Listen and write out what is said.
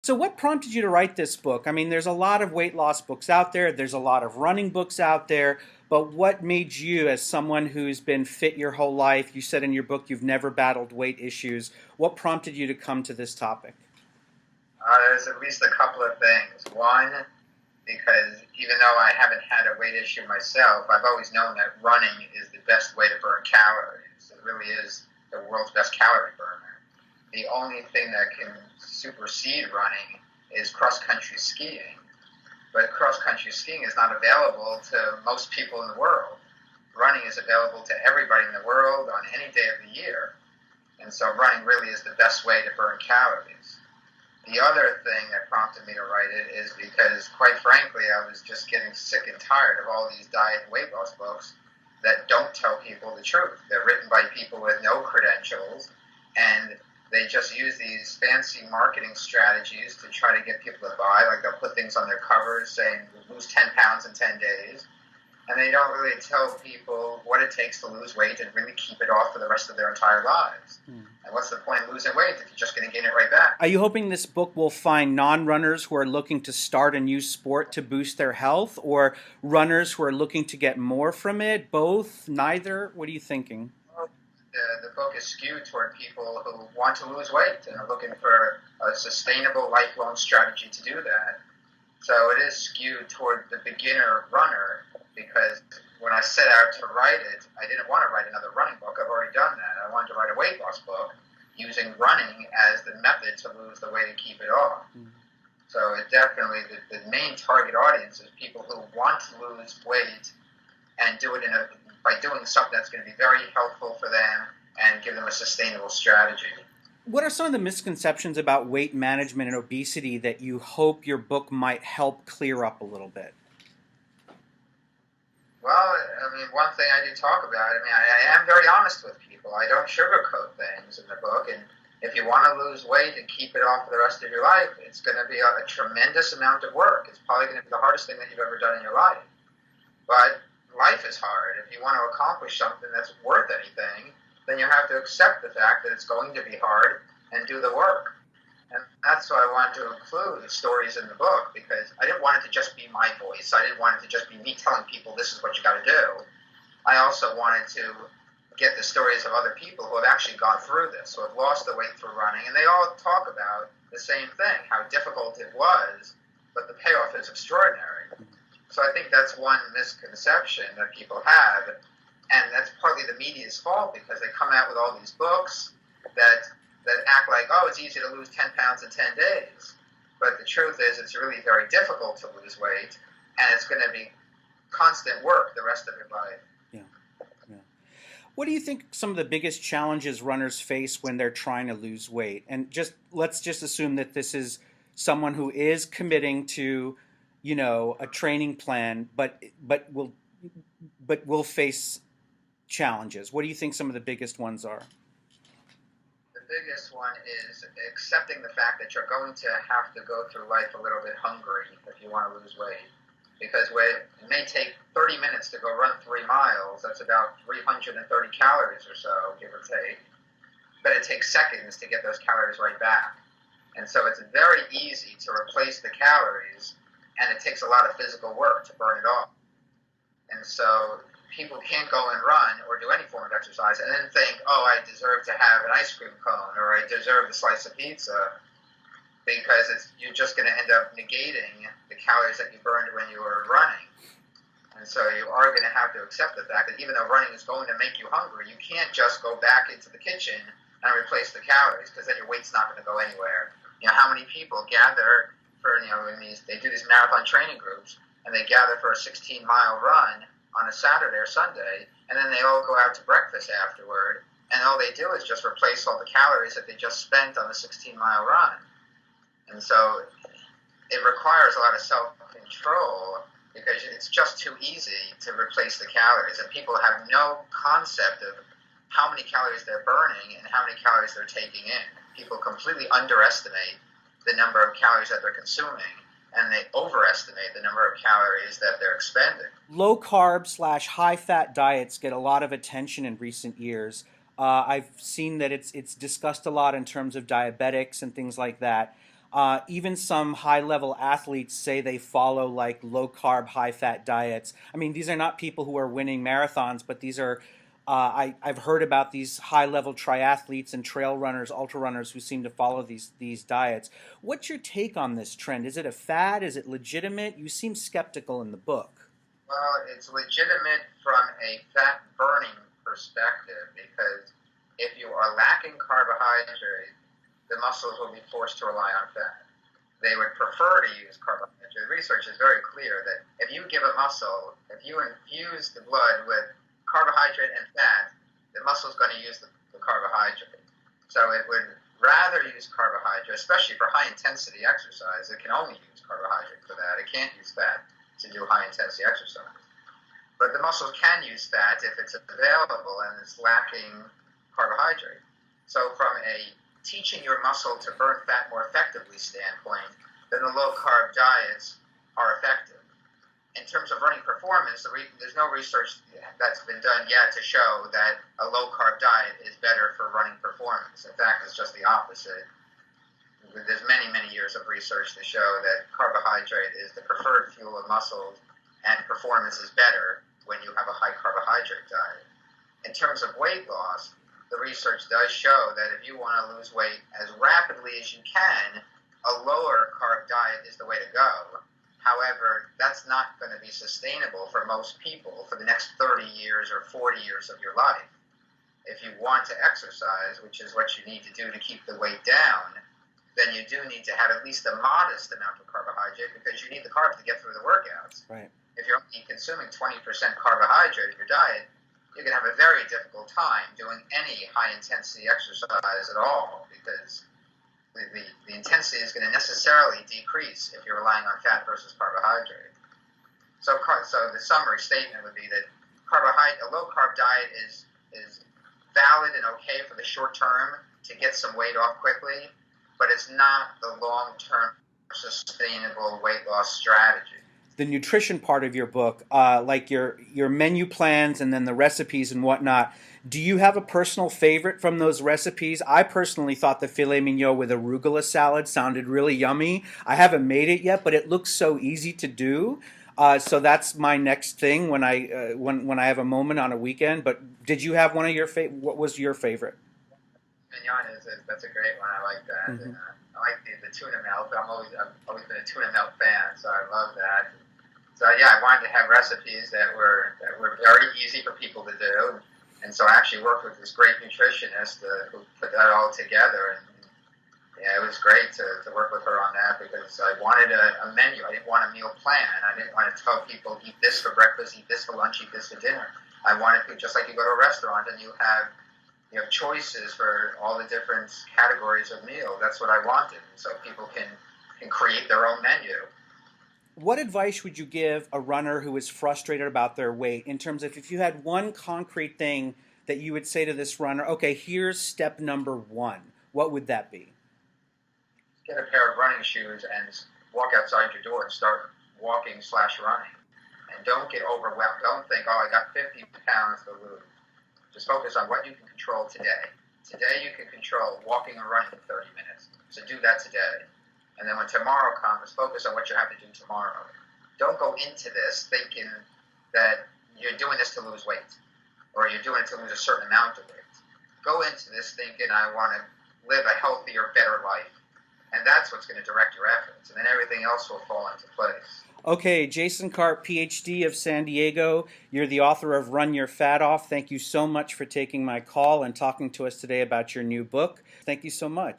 So, what prompted you to write this book? I mean, there's a lot of weight loss books out there, there's a lot of running books out there, but what made you, as someone who's been fit your whole life, you said in your book you've never battled weight issues, what prompted you to come to this topic? There's at least a couple of things. One, because even though I haven't had a weight issue myself, I've always known that running is the best way to burn calories. It really is the world's best calorie burner. The only thing that can supersede running is cross-country skiing. But cross-country skiing is not available to most people in the world. Running is available to everybody in the world on any day of the year. And so running really is the best way to burn calories. The other thing that prompted me to write it is because, quite frankly, I was just getting sick and tired of all these diet and weight loss books that don't tell people the truth. They're written by people with no credentials, and they just use these fancy marketing strategies to try to get people to buy. Like, they'll put things on their covers saying, lose 10 pounds in 10 days. And they don't really tell people what it takes to lose weight and really keep it off for the rest of their entire lives. And what's the point of losing weight if you're just going to gain it right back? Are you hoping this book will find non-runners who are looking to start a new sport to boost their health, or runners who are looking to get more from it? Both? Neither? What are you thinking? Well, the book is skewed toward people who want to lose weight and are looking for a sustainable, lifelong strategy to do that. So it is skewed toward the beginner runner, because when I set out to write it, I didn't want to write another running book. I've already done that. I wanted to write a weight loss book using running as the method to lose the weight and keep it off. So it definitely, the main target audience is people who want to lose weight and do it by doing something that's going to be very helpful for them and give them a sustainable strategy. What are some of the misconceptions about weight management and obesity that you hope your book might help clear up a little bit? Well, I mean, one thing I do talk about, I am very honest with people. I don't sugarcoat things in the book. And if you want to lose weight and keep it off for the rest of your life, it's going to be a tremendous amount of work. It's probably going to be the hardest thing that you've ever done in your life. But life is hard. If you want to accomplish something that's worth anything, then you have to accept the fact that it's going to be hard and do the work. And that's why I wanted to include the stories in the book, because I didn't want it to just be my voice. I didn't want it to just be me telling people this is what you got to do. I also wanted to get the stories of other people who have actually gone through this, who have lost the weight through running, and they all talk about the same thing, how difficult it was, but the payoff is extraordinary. So I think that's one misconception that people have, and that's partly the media's fault, because they come out with all these books that act like, oh, it's easy to lose 10 pounds in 10 days. But the truth is, it's really very difficult to lose weight, and it's going to be constant work the rest of your life. Yeah. Yeah. What do you think some of the biggest challenges runners face when they're trying to lose weight? And let's just assume that this is someone who is committing to, a training plan, but will face challenges. What do you think some of the biggest ones are? The biggest one is accepting the fact that you're going to have to go through life a little bit hungry if you want to lose weight. Because it may take 30 minutes to go run 3 miles. That's about 330 calories or so, give or take. But it takes seconds to get those calories right back. And so it's very easy to replace the calories, and it takes a lot of physical work to burn it off. And so people can't go and run or do any form of exercise and then think, oh, I deserve to have an ice cream cone or I deserve a slice of pizza, because you're just going to end up negating the calories that you burned when you were running. And so you are going to have to accept the fact that even though running is going to make you hungry, you can't just go back into the kitchen and replace the calories, because then your weight's not going to go anywhere. How many people gather for, they do these marathon training groups, and they gather for a 16-mile run on a Saturday or Sunday, and then they all go out to breakfast afterward, and all they do is just replace all the calories that they just spent on the 16-mile run. And so it requires a lot of self-control, because it's just too easy to replace the calories, and people have no concept of how many calories they're burning and how many calories they're taking in. People completely underestimate the number of calories that they're consuming, and they overestimate the number of calories that they're expending. Low carb / high fat diets get a lot of attention in recent years. I've seen that it's discussed a lot in terms of diabetics and things like that. Even some high-level athletes say they follow like low-carb, high-fat diets. I mean, these are not people who are winning marathons, but these are I've heard about these high-level triathletes and trail runners, ultra runners who seem to follow these diets. What's your take on this trend? Is it a fad? Is it legitimate? You seem skeptical in the book. Well, it's legitimate from a fat burning perspective because if you are lacking carbohydrate, the muscles will be forced to rely on fat. They would prefer to use carbohydrate. The research is very clear that if you give a muscle, if you infuse the blood with carbohydrate and fat, the muscle is going to use the carbohydrate. So it would rather use carbohydrate, especially for high intensity exercise. It can only use carbohydrate for that. It can't use fat to do high intensity exercise. But the muscles can use fat if it's available and it's lacking carbohydrate. So from a teaching your muscle to burn fat more effectively standpoint, then the low carb diets are effective. In terms of running performance, there's no research that's been done yet to show that a low carb diet is better for running performance. In fact, it's just the opposite. There's many, many years of research to show that carbohydrate is the preferred fuel of muscles and performance is better when you have a high carbohydrate diet. In terms of weight loss, the research does show that if you want to lose weight as rapidly as you can, a lower carb diet is the way to go. However, that's not going to be sustainable for most people for the next 30 years or 40 years of your life. If you want to exercise, which is what you need to do to keep the weight down, then you do need to have at least a modest amount of carbohydrate because you need the carbs to get through the workouts. Right. If you're only consuming 20% carbohydrate in your diet, you're going to have a very difficult time doing any high-intensity exercise at all because the intensity is going to necessarily decrease if you're relying on fat versus carbohydrate. So the summary statement would be that a low-carb diet is valid and okay for the short term to get some weight off quickly, but it's not the long-term sustainable weight loss strategy. The nutrition part of your book, like your menu plans and then the recipes and whatnot, do you have a personal favorite from those recipes? I personally thought the filet mignon with arugula salad sounded really yummy. I haven't made it yet, but it looks so easy to do. So that's my next thing when I have a moment on a weekend. But did you have one of your what was your favorite? Mignon that's a great one. I like that. Mm-hmm. And, I like the tuna melt. I've always been a tuna melt fan, so I love that. So yeah, I wanted to have recipes that were very easy for people to do, and so I actually worked with this great nutritionist who put that all together, and yeah, it was great to work with her on that because I wanted a menu. I didn't want a meal plan. I didn't want to tell people eat this for breakfast, eat this for lunch, eat this for dinner. I wanted to, just like you go to a restaurant and you have choices for all the different categories of meal. That's what I wanted, so people can create their own menu. What advice would you give a runner who is frustrated about their weight in terms of if you had one concrete thing that you would say to this runner, okay, here's step number one, what would that be? Get a pair of running shoes and walk outside your door and start walking/running. And don't get overwhelmed. Don't think, oh, I got 50 pounds to lose. Just focus on what you can control today. Today you can control walking or running for 30 minutes. So do that today. And then when tomorrow comes, focus on what you have to do tomorrow. Don't go into this thinking that you're doing this to lose weight or you're doing it to lose a certain amount of weight. Go into this thinking, I want to live a healthier, better life. And that's what's going to direct your efforts. And then everything else will fall into place. Okay, Jason Karp, Ph.D. of San Diego. You're the author of Run Your Fat Off. Thank you so much for taking my call and talking to us today about your new book. Thank you so much.